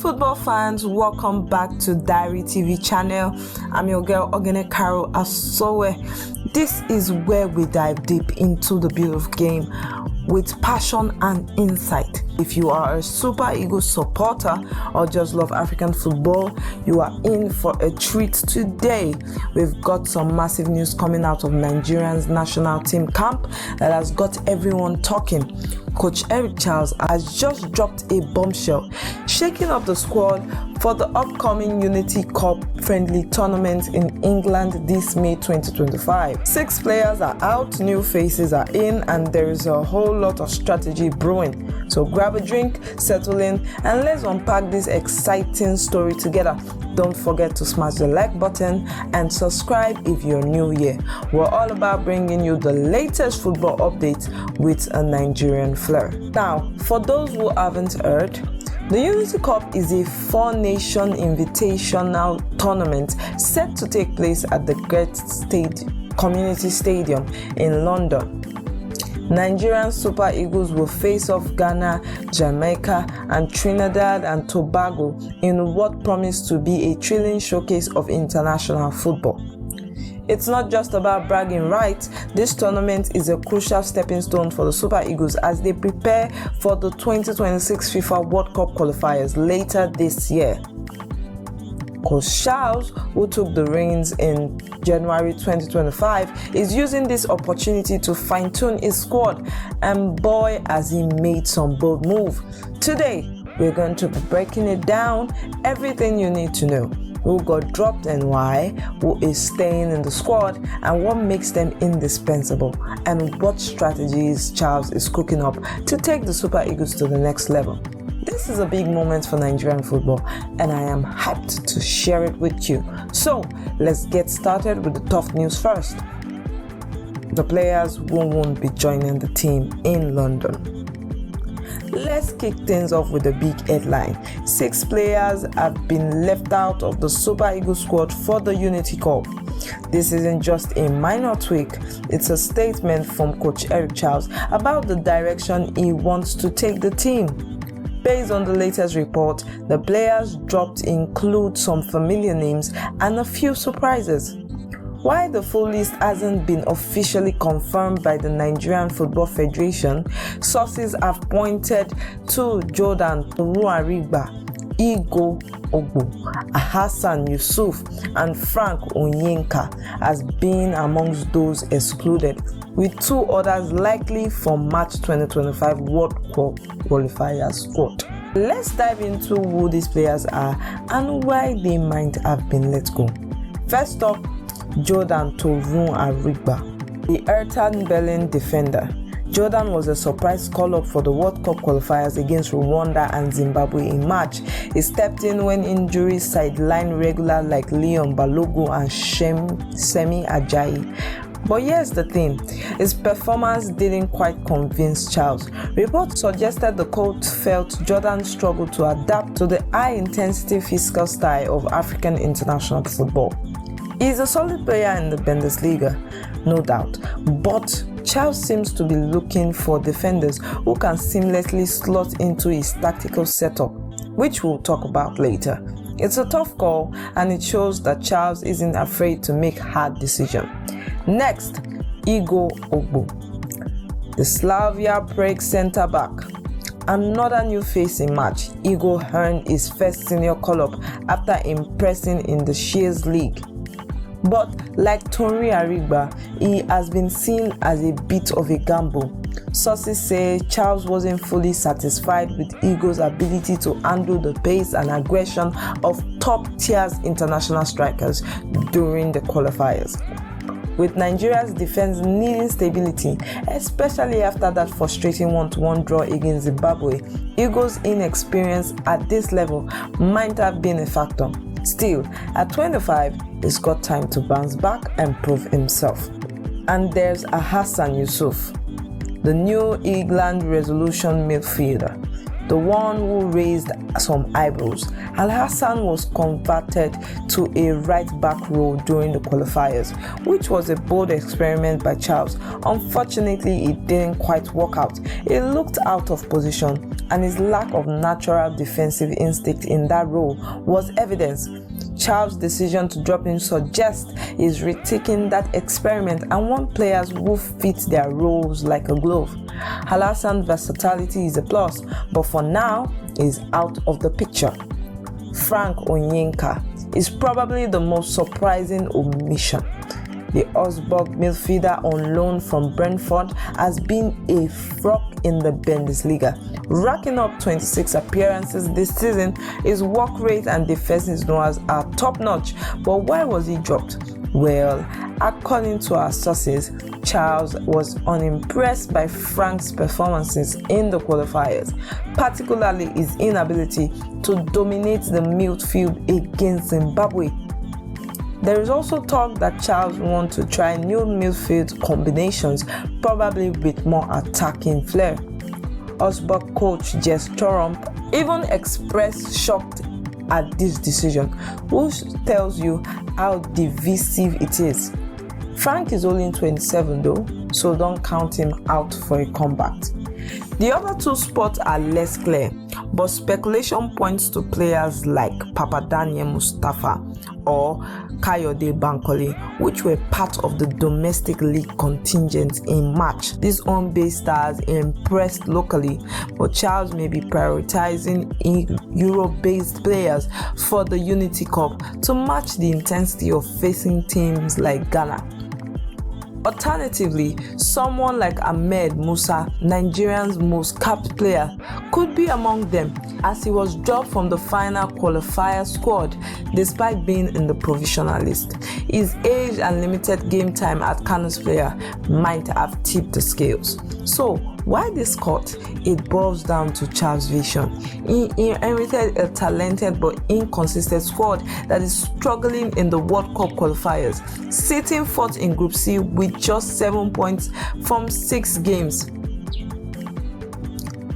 football fans, welcome back to Diary TV channel. I'm your girl Ogene Caro Asowe. This is where we dive deep into the beautiful game with passion and insight. If you are a Super Eagles supporter or just love African football, you are in for a treat today. We've got some massive news coming out of Nigeria's national team camp that has got everyone talking. Coach Eric Charles has just dropped a bombshell, shaking up the squad for the upcoming Unity Cup friendly tournament in England this May 2025. 6 players are out, new faces are in, and there is a whole lot of strategy brewing. So grab a drink, settle in, and let's unpack this exciting story together. Don't forget to smash the like button and subscribe if you're new here. We're all about bringing you the latest football updates with a Nigerian flair. Now, for those who haven't heard, the Unity Cup is a 4-nation invitational tournament set to take place at the Gtech Community Stadium in London. Nigerian Super Eagles will face off Ghana, Jamaica, and Trinidad and Tobago in what promised to be a thrilling showcase of international football. It's not just about bragging rights. This tournament is a crucial stepping stone for the Super Eagles as they prepare for the 2026 FIFA World Cup qualifiers later this year. Coach Chelle, who took the reins in January 2025, is using this opportunity to fine-tune his squad, and boy has he made some bold move. Today, we're going to be breaking it down, everything you need to know. Who got dropped and why, who is staying in the squad, and what makes them indispensable, and what strategies Charles is cooking up to take the Super Eagles to the next level. This is a big moment for Nigerian football, and I am hyped to share it with you. So, let's get started with the tough news first. The players who won't be joining the team in London. Let's kick things off with a big headline. 6 players have been left out of the Super Eagles squad for the Unity Cup. This isn't just a minor tweak, it's a statement from Coach Eric Charles about the direction he wants to take the team. Based on the latest report, the players dropped include some familiar names and a few surprises. While the full list hasn't been officially confirmed by the Nigerian Football Federation, sources have pointed to Jordan Ruarigba, Igo Ogbo, Hassan Yusuf, and Frank Onyenka as being amongst those excluded, with 2 others likely from March 2025 World Cup qualifiers squad. Let's dive into who these players are and why they might have been let go. First up, Jordan Ruarigba, the Ayrton Berlin defender. Jordan was a surprise call-up for the World Cup qualifiers against Rwanda and Zimbabwe in March. He stepped in when injuries sidelined regulars like Leon Balogun and Semi Ajayi. But here's the thing, his performance didn't quite convince Charles. Reports suggested the coach felt Jordan struggled to adapt to the high-intensity physical style of African international football. He's a solid player in the Bundesliga, no doubt, but Charles seems to be looking for defenders who can seamlessly slot into his tactical setup, which we'll talk about later. It's a tough call, and it shows that Charles isn't afraid to make hard decisions. Next, Igo Ogbo, the Slavia Prague centre-back. Another new face in March, Igo earned his first senior call-up after impressing in the Shares League. But like Ruarigba, he has been seen as a bit of a gamble. Sources say Charles wasn't fully satisfied with Igo's ability to handle the pace and aggression of top-tier international strikers during the qualifiers. With Nigeria's defense needing stability, especially after that frustrating 1-1 draw against Zimbabwe, Igo's inexperience at this level might have been a factor. Still, at 25, he's got time to bounce back and prove himself. And there's Hassan Yusuf, the New England Resolution midfielder, the one who raised some eyebrows. Al-Hassan was converted to a right-back role during the qualifiers, which was a bold experiment by Charles. Unfortunately, it didn't quite work out. He looked out of position and his lack of natural defensive instinct in that role was evidence. Chelle's decision to drop him suggests he's retaking that experiment and want players who fit their roles like a glove. Halassan's versatility is a plus, but for now, he's out of the picture. Frank Onyeka is probably the most surprising omission. The Augsburg midfielder on loan from Brentford has been a rock in the Bundesliga, racking up 26 appearances this season. His work rate and defensive numbers are top-notch, but why was he dropped? Well, according to our sources, Charles was unimpressed by Frank's performances in the qualifiers, particularly his inability to dominate the midfield against Zimbabwe. There is also talk that Charles wants to try new midfield combinations, probably with more attacking flair. Augsburg coach Jess Torump even expressed shocked at this decision, which tells you how divisive it is. Frank is only 27 though, so don't count him out for a comeback. The other two spots are less clear, but speculation points to players like Papadaniel Mustafa or Kayode Bankole, which were part of the domestic league contingent in March. These home-based stars impressed locally, but Charles may be prioritizing Europe-based players for the Unity Cup to match the intensity of facing teams like Ghana. Alternatively, someone like Ahmed Musa, Nigeria's most capped player, could be among them, as he was dropped from the final qualifier squad despite being in the provisional list. His age and limited game time at Kano's player might have tipped the scales. So, why this cut? It boils down to Charles' vision. He inherited a talented but inconsistent squad that is struggling in the World Cup qualifiers, sitting fourth in Group C with just 7 points from 6 games.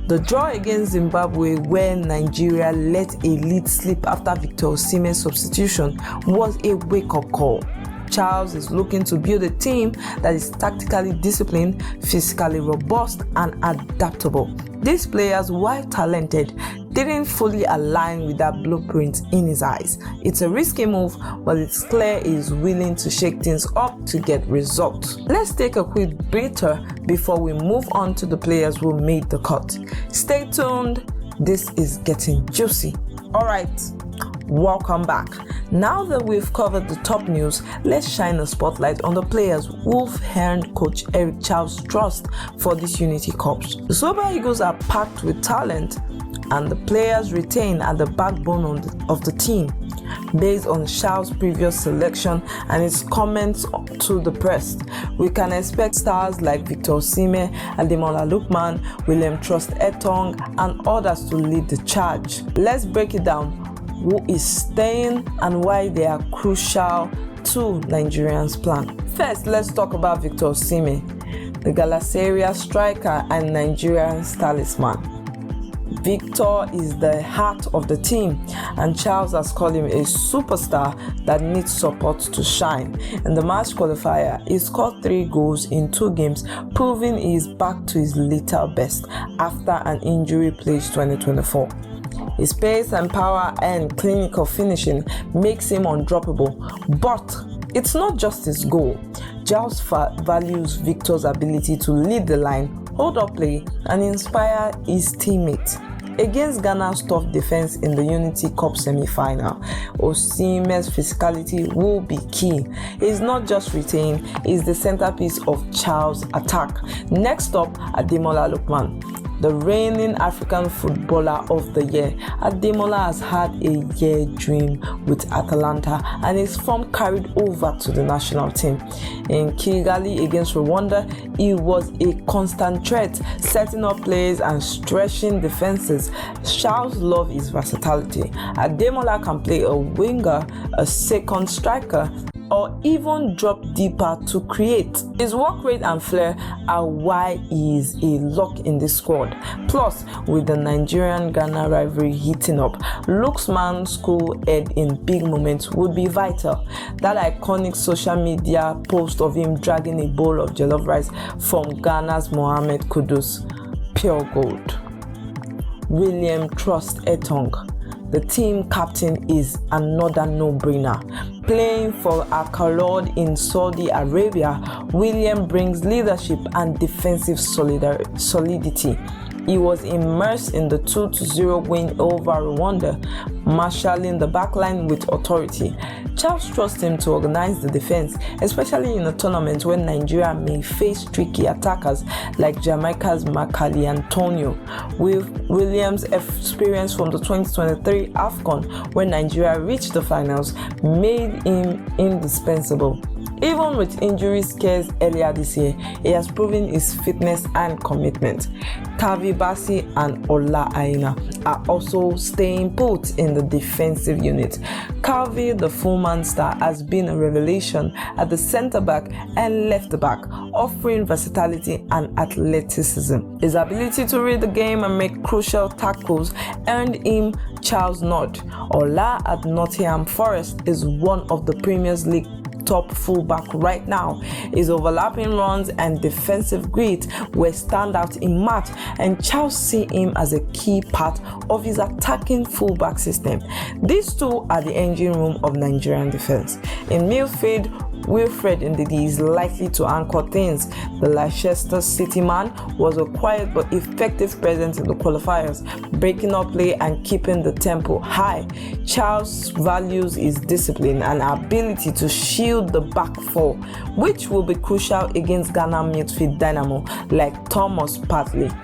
The draw against Zimbabwe, where Nigeria let a lead slip after Victor Osimhen's substitution, was a wake-up call. Charles is looking to build a team that is tactically disciplined, physically robust, and adaptable. These players, while talented, didn't fully align with that blueprint in his eyes. It's a risky move, but it's clear he's willing to shake things up to get results. Let's take a quick breather before we move on to the players who made the cut. Stay tuned, this is getting juicy. Alright, welcome back. Now that we've covered the top news, let's shine a spotlight on the players who've earned Coach Eric Charles' trust for this Unity Cups. The Super Eagles are packed with talent, and the players retained are the backbone of the team. Based on Charles' previous selection and his comments to the press, we can expect stars like Victor Osimhen, Ademola Lookman, William Trust Etong, and others to lead the charge. Let's break it down. Who is staying and why they are crucial to Nigerians' plan. First, let's talk about Victor Osimhen, the Galatasaray striker and Nigerian's talisman. Victor is the heart of the team, and Charles has called him a superstar that needs support to shine. In the March qualifier, he scored 3 goals in 2 games, proving he is back to his little best after an injury-plagued 2024. His pace and power and clinical finishing makes him undroppable, but it's not just his goal. Charles values Victor's ability to lead the line, hold up play, and inspire his teammates. Against Ghana's tough defense in the Unity Cup semi-final, Osimhen's physicality will be key. He's not just retained, he's the centerpiece of Charles' attack. Next up, Ademola Lookman, the reigning African Footballer of the Year. Ademola has had a year dream with Atalanta, and his form carried over to the national team. In Kigali against Rwanda, he was a constant threat, setting up plays and stretching defenses. Charles loves his versatility. Ademola can play a winger, a second striker, or even drop deeper to create. His work rate and flair are why he is a lock in this squad. Plus, with the Nigerian-Ghana rivalry heating up, Lookman's cool head in big moments would be vital. That iconic social media post of him dragging a bowl of jollof rice from Ghana's Mohamed Kudus, pure gold. William Trust Etong. The team captain is another no-brainer. Playing for Al-Khaloud in Saudi Arabia, William brings leadership and defensive solidity. He was immersed in the 2-0 win over Rwanda, marshalling the backline with authority. Charles trusts him to organize the defense, especially in a tournament when Nigeria may face tricky attackers like Jamaica's Makali Antonio. With Williams' experience from the 2023 AFCON, when Nigeria reached the finals, made him indispensable. Even with injury scares earlier this year, he has proven his fitness and commitment. Kavi Bassi and Ola Aina are also staying put in the defensive unit. Kavi, the fullman star, has been a revelation at the centre-back and left-back, offering versatility and athleticism. His ability to read the game and make crucial tackles earned him Charles' nod. Ola at Nottingham Forest is one of the Premier League top fullback right now. His overlapping runs and defensive grit were standout in match, and Charles see him as a key part of his attacking fullback system. These two are the engine room of Nigerian defense. In midfield, Wilfred Ndidi is likely to anchor things. The Leicester City man was a quiet but effective presence in the qualifiers, breaking up play and keeping the tempo high. Charles values his discipline and ability to shield the back four, which will be crucial against Ghana midfield dynamo like Thomas Partey.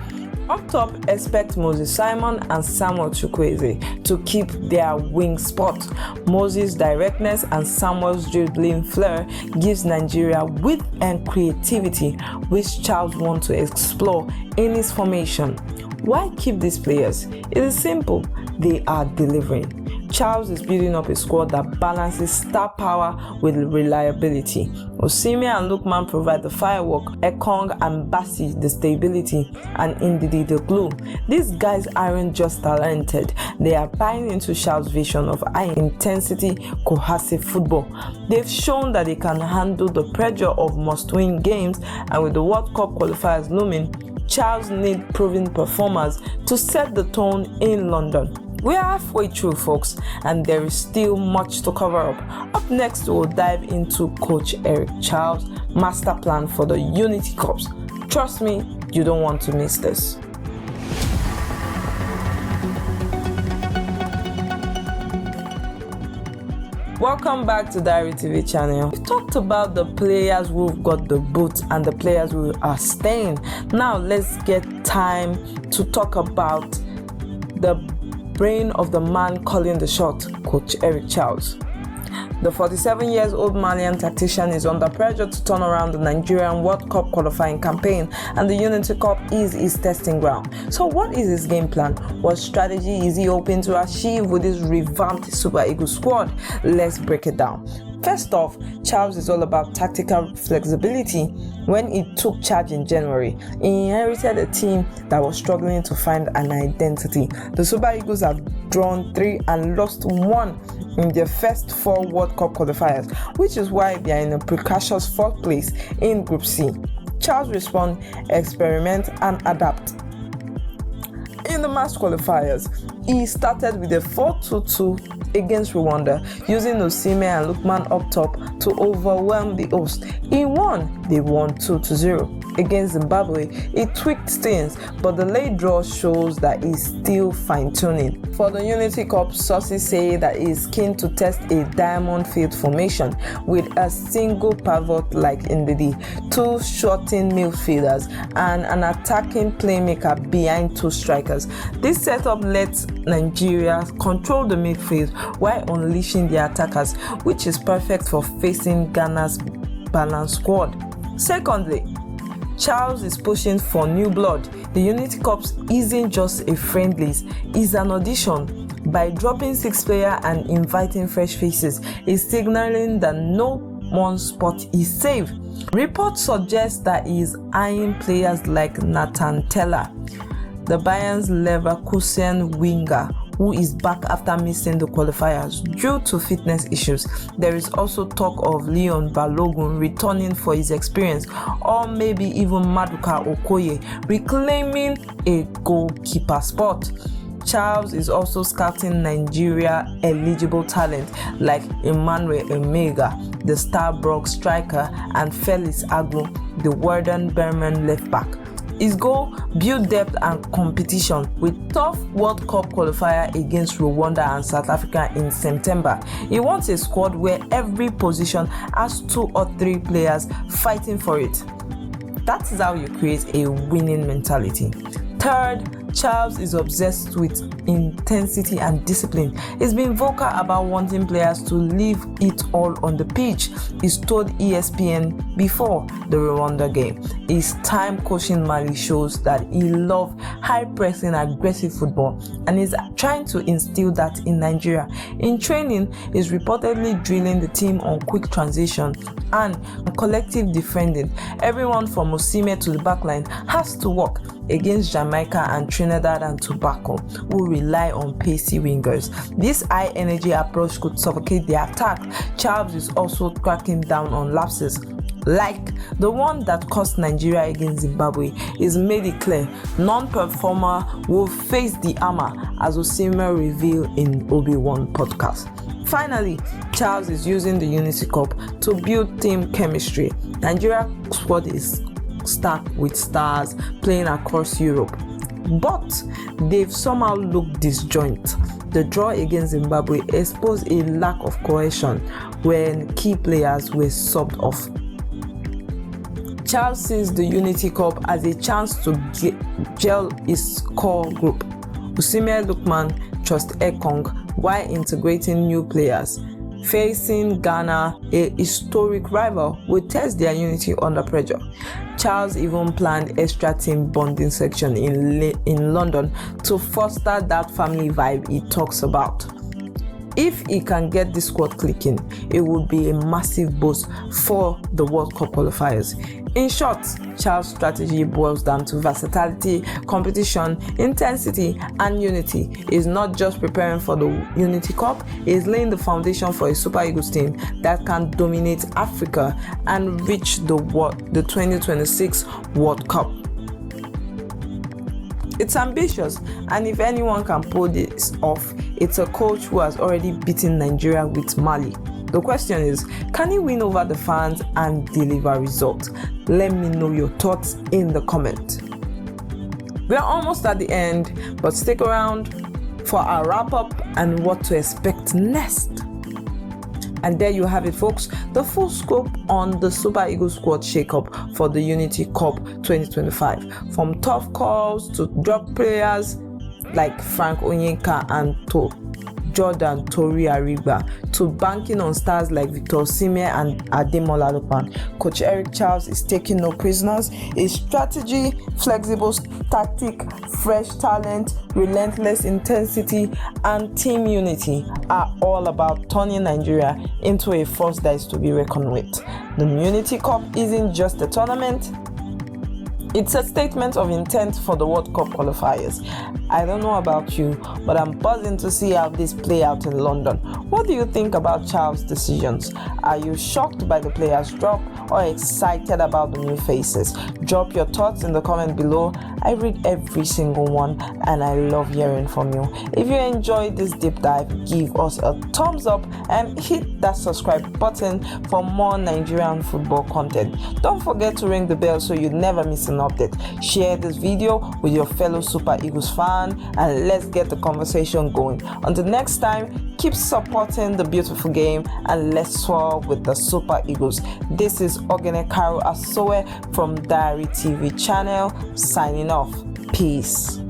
Up top, expect Moses Simon and Samuel Chukwueze to keep their wing spot. Moses' directness and Samuel's dribbling flair gives Nigeria width and creativity, which Charles wants to explore in his formation. Why keep these players? It is simple. They are delivering. Charles is building up a squad that balances star power with reliability. Osimhen and Lookman provide the firework, Ekong and Bassi the stability, and Ndidi the glue. These guys aren't just talented, they are buying into Charles' vision of high-intensity, cohesive football. They've shown that they can handle the pressure of must-win games, and with the World Cup qualifiers looming, Charles needs proven performers to set the tone in London. We are halfway through, folks, and there is still much to cover up. Up next, we'll dive into Coach Eric Charles' master plan for the Unity Cups. Trust me, you don't want to miss this. Welcome back to Diary TV channel. We've talked about the players who've got the boot and the players who are staying. Now let's get time to talk about the brain of the man calling the shot, Coach Eric Charles. The 47-year-old Malian tactician is under pressure to turn around the Nigerian World Cup qualifying campaign, and the Unity Cup is his testing ground. So what is his game plan? What strategy is he hoping to achieve with his revamped Super Eagles squad? Let's break it down. First off, Charles is all about tactical flexibility. When he took charge in January, he inherited a team that was struggling to find an identity. The Super Eagles have drawn 3 and lost 1 in their first 4 World Cup qualifiers, which is why they are in a precarious 4th place in Group C. Charles responds, experiment and adapt. In the match qualifiers, he started with a 4-2-2 against Rwanda, using Osimhen and Lookman up top to overwhelm the host. They won 2-0. Against Zimbabwe, he tweaked things, but the late draw shows that he's still fine-tuning. For the Unity Cup, sources say that he's keen to test a diamond field formation with a single pivot like Ndidi, 2 shortened midfielders, and an attacking playmaker behind 2 strikers. This setup lets Nigeria control the midfield while unleashing their attackers, which is perfect for facing Ghana's balanced squad. Secondly, Charles is pushing for new blood. The Unity Cups isn't just a friendlies, it's an audition. By dropping 6 players and inviting fresh faces, he's signaling that no one spot is safe. Reports suggest that he is eyeing players like Nathan Teller, the Bayern's Leverkusen winger, who is back after missing the qualifiers due to fitness issues. There is also talk of Leon Balogun returning for his experience, or maybe even Maduka Okoye reclaiming a goalkeeper spot. Charles is also scouting Nigeria eligible talent like Emmanuel Emega, the Starbrook striker, and Felix Agbo, the Warden Berman left back. His goal: build depth and competition with tough World Cup qualifier against Rwanda and South Africa in September. He wants a squad where every position has 2 or 3 players fighting for it. That is how you create a winning mentality. Third, Charles is obsessed with intensity and discipline. He's been vocal about wanting players to leave it all on the pitch. He's told ESPN before the Rwanda game. His time coaching Mali shows that he loves high-pressing, aggressive football, and is trying to instill that in Nigeria. In training, he's reportedly drilling the team on quick transition and collective defending. Everyone from Osimhen to the backline has to work against Jamaica and Trinidad and Tobago, who rely on pacey wingers. This high-energy approach could suffocate the attack. Charles is also cracking down on lapses, like the one that cost Nigeria against Zimbabwe. He's made it clear non-performer will face the hammer, as Osimhen revealed in Obi-Wan podcast. Finally, Charles is using the Unity Cup to build team chemistry. Nigeria squad is stacked with stars playing across Europe, but they've somehow looked disjointed. The draw against Zimbabwe exposed a lack of cohesion when key players were subbed off. Charles sees the Unity Cup as a chance to gel his core group. Osimhen Lookman trusts Ekong while integrating new players. Facing Ghana, a historic rival, will test their unity under pressure. Charles even planned extra team bonding section in London to foster that family vibe he talks about. If he can get the squad clicking, it would be a massive boost for the World Cup qualifiers. In short, Charles' strategy boils down to versatility, competition, intensity, and unity. He's not just preparing for the Unity Cup, he's laying the foundation for a Super Eagles team that can dominate Africa and reach the 2026 World Cup. It's ambitious, and if anyone can pull this off, it's a coach who has already beaten Nigeria with Mali. The question is, can he win over the fans and deliver results? Let me know your thoughts in the comment. We're almost at the end, but stick around for our wrap-up and what to expect next. And there you have it, folks, the full scope on the Super Eagles squad shakeup for the Unity Cup 2025. From tough calls to drop players like Frank Onyeka and Jordan Tori Ariba, to banking on stars like Victor Osimhen and Ademola Lookman. Coach Eric Charles is taking no prisoners. His strategy, flexible tactic, fresh talent, relentless intensity, and team unity are all about turning Nigeria into a force that is to be reckoned with. The Unity Cup isn't just a tournament, it's a statement of intent for the World Cup qualifiers. I don't know about you, but I'm buzzing to see how this play out in London. What do you think about Charles' decisions? Are you shocked by the players' drop or excited about the new faces? Drop your thoughts in the comment below. I read every single one and I love hearing from you. If you enjoyed this deep dive, give us a thumbs up and hit that subscribe button for more Nigerian football content. Don't forget to ring the bell so you never miss an update. Share this video with your fellow Super Eagles fan and let's get the conversation going. Until next time, keep supporting the beautiful game and let's soar with the Super Eagles. This is Ogene Karo Asoe from Diary TV channel signing off. Peace.